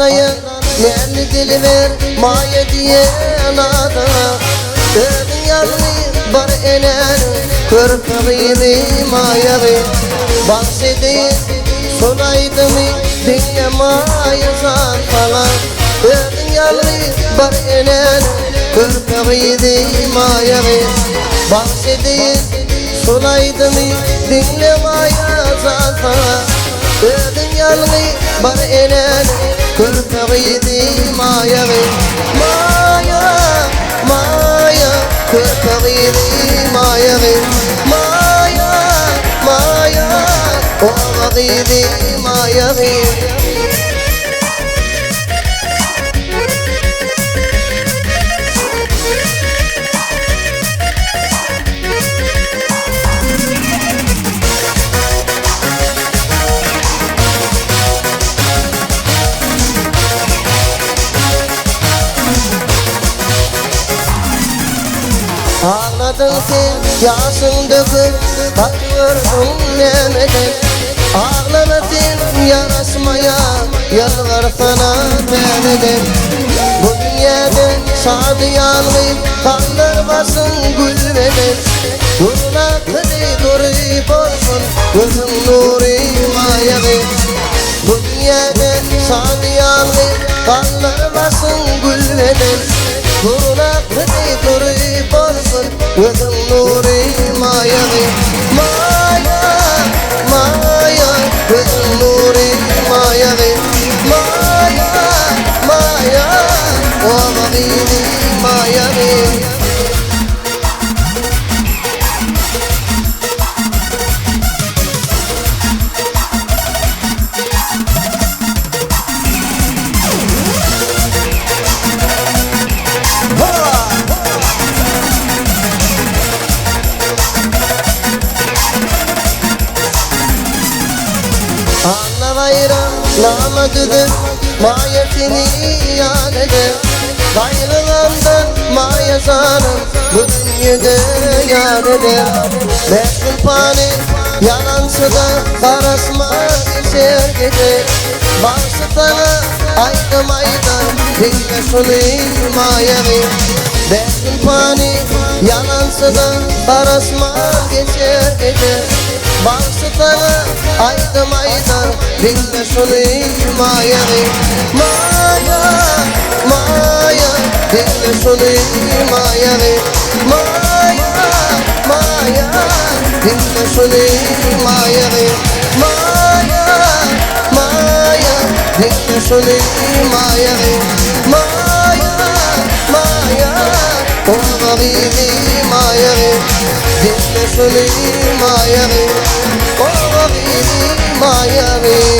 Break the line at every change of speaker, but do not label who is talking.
ayranayın Merli dili ver maya diye anadana Ödün yanlı bar enen Körpağıydı mayalı Bahsedeyin sonaydı mı Dinle maya zan falan Ödün yanlı bar enen Körpağıydı mayalı Bahsedeyin sonaydı mı Dinle maya zan falan Ödün yanlı bar enen Körpağıydı mayalı Maya, maya Körpağıydı mayalı Maya, maya Oğlağıydı mayalı Ağladın sen yaşın döküp bakıyorsun nemeden Ağlama sen yarasmaya yalvar sana teneden Bu dünyada sadı yanlayıp kanlar basın gülmeden Nuruna kıdı duruyup olsun gözün nuri mayalı Bu dünyada sadı yanlayıp kanlar basın gülmeden Nuruna kıdı duruyup olsun gözün nuri mayalı Maya, maya gözün nuri mayalı Maya, maya oğlağıydı mayalı Anla bayram namadıdır Mayetini yan eder Gayrılandan mayazanım Bu dünyada yan eder Meşgul pani yalansıda Karasma geçer gider Bağırsıtana aydım aydan Dinle şunu mayalı Meşgul pani yalansıda Karasma geçer gider Bağırsıtana aydım aydan Dinle şunu mayalı Maya, maya Dinle şunu mayalı Maya, maya Dinle şunu mayalı Maya, maya Dinle şunu mayalı Maya, maya Oğlağıydı mayalı Dinle şunu mayalı Oğlağıydı mayalı